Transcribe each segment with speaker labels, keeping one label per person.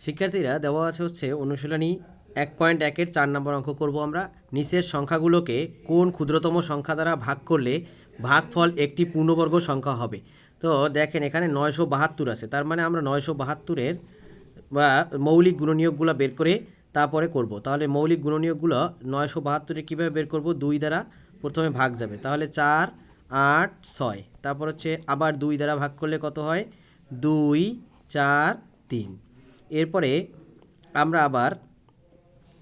Speaker 1: শিক্ষার্থীরা দেওয়া আছে হচ্ছে অনুশীলনী 1.1-এর 4 নম্বর অঙ্ক করব আমরা। নিচের সংখ্যাগুলোকে কোন ক্ষুদ্রতম সংখ্যা দ্বারা ভাগ করলে ভাগফল একটি পূর্ণবর্গ সংখ্যা হবে। তো দেখেন এখানে 972 আছে, তার মানে আমরা 972-এর বা মৌলিক গুণনীয়কগুলো বের করে তারপরে করব। তাহলে মৌলিক গুণনীয়কগুলো 972-এ কীভাবে বের করব? 2 দ্বারা প্রথমে ভাগ যাবে, তাহলে 4 8 6, তারপর হচ্ছে আবার 2 দ্বারা ভাগ করলে কত হয়? 2 4 3। এরপরে আমরা আবার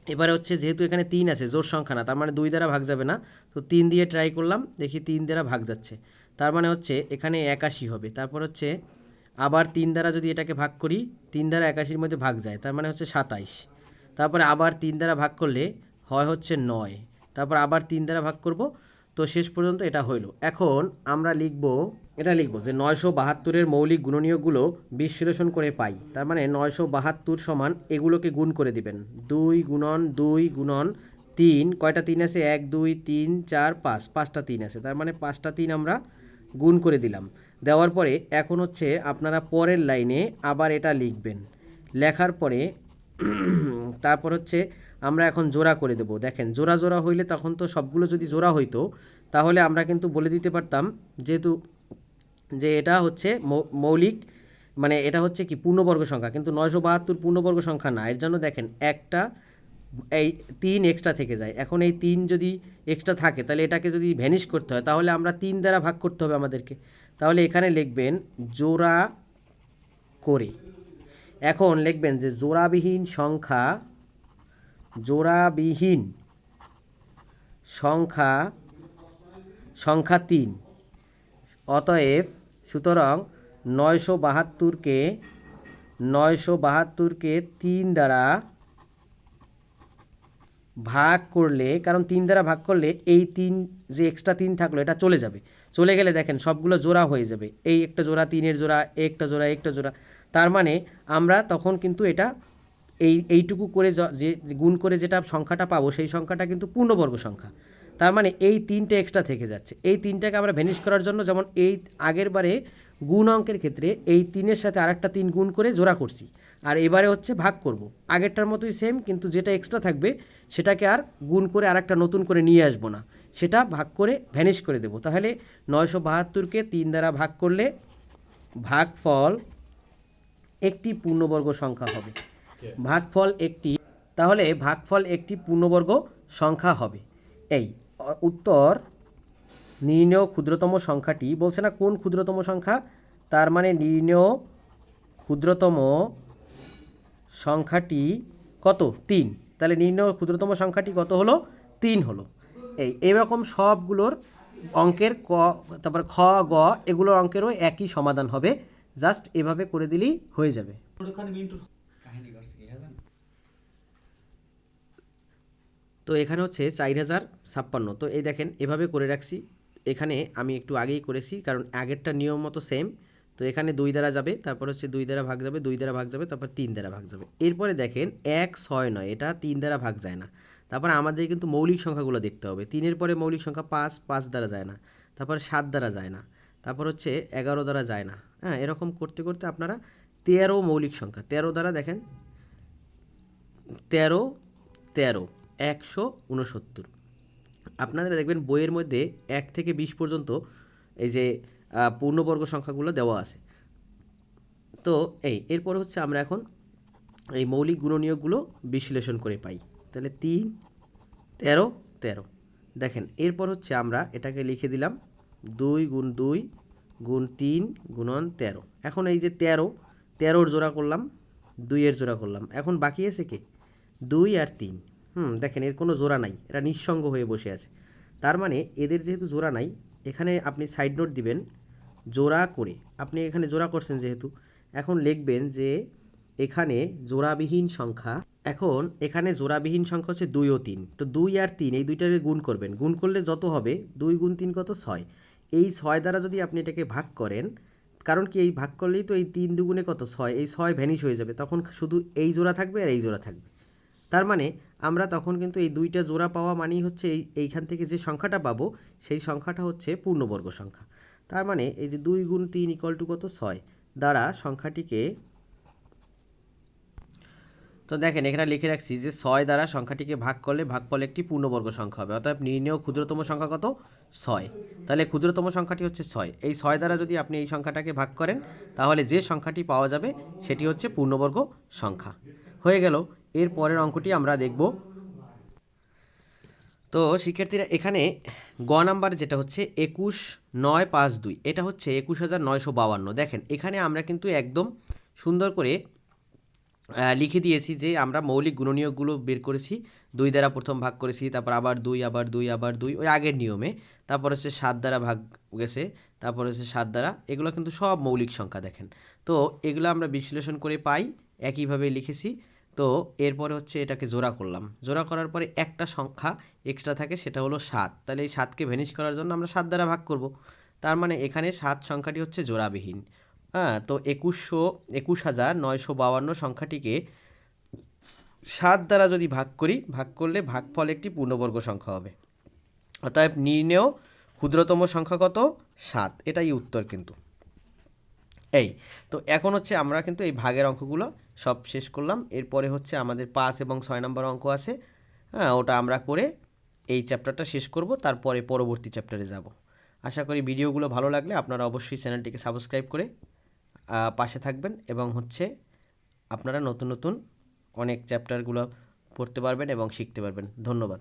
Speaker 1: এবারে হচ্ছে যেহেতু এখানে 3 আছে, জোড় সংখ্যা না, তার মানে 2 দ্বারা ভাগ যাবে না, তো 3 দিয়ে ট্রাই করলাম, দেখি 3 দ্বারা ভাগ যাচ্ছে, তার মানে হচ্ছে এখানে 81 হবে। তারপর হচ্ছে আবার 3 দ্বারা যদি এটাকে ভাগ করি, 3 দ্বারা 81-র মধ্যে ভাগ যায়, তার মানে হচ্ছে 27। তারপরে আবার 3 দ্বারা ভাগ করলে হয় হচ্ছে 9, তারপর আবার 3 দ্বারা ভাগ করব, তো শেষ পর্যন্ত এটা হইল। এখন আমরা লিখব যে 972-এর মৌলিক গুণনীয়কগুলো বিশ্লেষণ করে পাই। তার মানে 972 সমান এগুলোকে গুণ করে দিবেন। 2 গুণন 2 গুণন 3, কয়টা 3 আছে? 1 2 3 4 5, 5টা 3 আছে, তার মানে 5টা 3 আমরা গুণ করে দিলাম। দেওয়ার পরে এখন হচ্ছে আপনারা পরের লাইনে আবার এটা লিখবেন। লেখার পরে তারপর হচ্ছে আমরা এখন জোড়া করে দেব। দেখেন জোড়া জোড়া হইলে তখন তো সবগুলো যদি জোড়া হইতো তাহলে আমরা কিন্তু বলে দিতে পারতাম যেহেতু যে এটা হচ্ছে মৌলিক, মানে এটা হচ্ছে কি পূর্ণবর্গ সংখ্যা, কিন্তু 972 পূর্ণবর্গ সংখ্যা না। এর জন্য দেখেন একটা এই 3 এক্সট্রা থেকে যায়। এখন এই 3 যদি এক্সট্রা থাকে তাহলে এটাকে যদি ভ্যানিশ করতে হয় তাহলে আমরা 3 দ্বারা ভাগ করতে হবে আমাদেরকে। তাহলে এখানে লিখবেন জোড়া করে। এখন লিখবেন যে জোড়াবিহীন সংখ্যা 3। অতএব সুতরাং 972কে 3 দ্বারা ভাগ করলে, কারণ 3 দ্বারা ভাগ করলে এই 3 যে এক্সট্রা 3 থাকলো এটা চলে যাবে, চলে গেলে দেখেন সবগুলো জোড়া হয়ে যাবে। এই একটা জোড়া, 3-এর জোড়া, একটা জোড়া, তার মানে আমরা তখন কিন্তু এটা এইটুকু করে যে গুণ করে যেটা সংখ্যাটা পাবো সেই সংখ্যাটা কিন্তু পূর্ণবর্গ সংখ্যা। তার মানে এই 3টে এক্সট্রা থেকে যাচ্ছে। এই 3টাকে আমরা ভ্যানিশ করার জন্য, যেমন এই আগের বারে গুণ অঙ্কের ক্ষেত্রে এই 3-এর সাথে আরেকটা 3 গুণ করে জোড়া করছি, আর এবারে হচ্ছে ভাগ করব। আগেরটার মতোই সেম, কিন্তু যেটা এক্সট্রা থাকবে সেটাকে আর গুণ করে আরেকটা নতুন করে নিয়ে আসবো না, সেটা ভাগ করে ভ্যানিশ করে দেব। তাহলে 972কে 3 দ্বারা ভাগ করলে ভাগফল একটি পূর্ণবর্গ সংখ্যা হবে। ভাগফল একটি পূর্ণবর্গ সংখ্যা হবে। এই উত্তর নির্ণেয় ক্ষুদ্রতম সংখ্যাটি, বলছে না কোন ক্ষুদ্রতম সংখ্যা, তার মানে নির্ণেয় ক্ষুদ্রতম সংখ্যাটি কত? 3। তাহলে নির্ণেয় ক্ষুদ্রতম সংখ্যাটি কত হলো? 3 হলো। এইরকম সবগুলোর অঙ্কের তারপর খ গ এগুলোর অঙ্কেরও একই সমাধান হবে, জাস্ট এভাবে করে দিলেই হয়ে যাবে। তো এখানে হচ্ছে 4056। তো এই দেখেন এভাবে করে রাখছি, এখানে আমি একটু আগেই করেছি কারণ আগেরটা নিয়ম মতো সেম। তো এখানে 2 দ্বারা যাবে, তারপর হচ্ছে 2 দ্বারা ভাগ যাবে, 2 দ্বারা ভাগ যাবে, তারপর 3 দ্বারা ভাগ যাবে। এরপরে দেখেন 1 6 9, এটা 3 দ্বারা ভাগ যায় না। তারপর আমাদের কিন্তু মৌলিক সংখ্যাগুলো দেখতে হবে। 3-এর পরে মৌলিক সংখ্যা 5, 5 দ্বারা যায় না। তারপর 7 দ্বারা যায় না। তারপর হচ্ছে 11 দ্বারা যায় না। হ্যাঁ, এরকম করতে করতে আপনারা 13 মৌলিক সংখ্যা, 13 দ্বারা দেখেন 13 13 169। আপনারা দেখবেন বইয়ের মধ্যে 1 থেকে 20 পর্যন্ত এই যে পূর্ণবর্গ সংখ্যাগুলো দেওয়া আছে। তো এরপর হচ্ছে আমরা এখন এই মৌলিক গুণনীয়কগুলো বিশ্লেষণ করে পাই। তাহলে 3 13 13। দেখেন এরপর হচ্ছে আমরা এটাকে লিখে দিলাম 2 গুণ 2 গুণ 3 গুণন 13। এখন এই যে 13-এর জোড়া করলাম, 2-এর জোড়া করলাম, এখন বাকি আছে কি? 2 আর 3। দেখেন এর কোনো জোড়া নাই, এরা নিঃসঙ্গ হয়ে বসে আছে। তার মানে এদের যেহেতু জোড়া নাই, এখানে আপনি সাইড নোট দিবেন জোড়া করে। আপনি এখানে জোড়া করছেন যেহেতু, এখন লিখবেন যে এখানে জোড়াবিহীন সংখ্যা হচ্ছে 2 ও 3। তো 2 আর 3 এই দুইটাকে গুণ করবেন, গুণ করলে যত হবে 2 গুণ 3 কত? 6। এই 6 দ্বারা যদি আপনি এটাকে ভাগ করেন, কারণ কি এই ভাগ করলেই তো এই 3 দুগুণে কত? 6, এই 6 ভ্যানিশ হয়ে যাবে, তখন শুধু এই জোড়া থাকবে আর এই জোড়া থাকবে। তার মানে আমরা তখন কিন্তু এই দুইটা জোড়া পাওয়া মানেই হচ্ছে এইখান থেকে যে সংখ্যাটা পাবো সেই সংখ্যাটা হচ্ছে পূর্ণবর্গ সংখ্যা। তার মানে এই যে 2 গুণ 3 ইকুয়াল টু কত? 6 দ্বারা সংখ্যাটিকে তো দেখেন এখানে লিখে রাখছি যে 6 দ্বারা সংখ্যাটিকে ভাগ করলে ভাগফল একটি পূর্ণবর্গ সংখ্যা হবে, অর্থাৎ নির্ণেয় ক্ষুদ্রতম সংখ্যা কত? 6। তাহলে ক্ষুদ্রতম সংখ্যাটি হচ্ছে 6। এই 6 দ্বারা যদি আপনি এই সংখ্যাটাকে ভাগ করেন তাহলে যে সংখ্যাটি পাওয়া যাবে সেটি হচ্ছে পূর্ণবর্গ সংখ্যা। হয়ে গেল। এর পরের অঙ্কটি আমরা দেখব। তো শিক্ষার্থীরা এখানে গ নাম্বার যেটা হচ্ছে 21952, এটা হচ্ছে 21952। দেখেন এখানে আমরা কিন্তু একদম সুন্দর করে লিখে দিয়েছি যে আমরা মৌলিক গুণনীয়কগুলো বের করেছি। 2 দ্বারা প্রথম ভাগ করেছি, তারপর আবার 2, আবার 2, আবার 2, ওই আগের নিয়মে। তারপর হচ্ছে 7 দ্বারা ভাগ গেছে, তারপর হচ্ছে 7 দ্বারা। এগুলো কিন্তু সব মৌলিক সংখ্যা দেখেন। তো এগুলো আমরা বিশ্লেষণ করে পাই, একইভাবে লিখেছি। তো এরপরে হচ্ছে এটাকে জোড়া করলাম, জোড়া করার পরে একটা সংখ্যা এক্সট্রা থাকে, সেটা হলো 7। তাহলে এই 7কে ভ্যানিশ করার জন্য আমরা 7 দ্বারা ভাগ করব। তার মানে এখানে 7 সংখ্যাটি হচ্ছে জোড়াবিহীন। হ্যাঁ, তো 21,952 সংখ্যাটিকে 7 দ্বারা যদি ভাগ করি, ভাগ করলে ভাগফল একটি পূর্ণবর্গ সংখ্যা হবে। অতএব নির্ণেয় ক্ষুদ্রতম সংখ্যা কত? 7। এটাই উত্তর কিন্তু। এই তো এখন হচ্ছে আমরা কিন্তু এই ভাগের অঙ্কগুলো সব শেষ করলাম। এরপরে হচ্ছে আমাদের 5 এবং 6 নম্বর অঙ্ক আছে। হ্যাঁ, ওটা আমরা করে এই চ্যাপ্টারটা শেষ করব, তারপরে পরবর্তী চ্যাপ্টারে যাব। আশা করি ভিডিওগুলো ভালো লাগলে আপনারা অবশ্যই চ্যানেলটিকে সাবস্ক্রাইব করে পাশে থাকবেন, এবং হচ্ছে আপনারা নতুন নতুন অনেক চ্যাপ্টারগুলো পড়তে পারবেন এবং শিখতে পারবেন। ধন্যবাদ।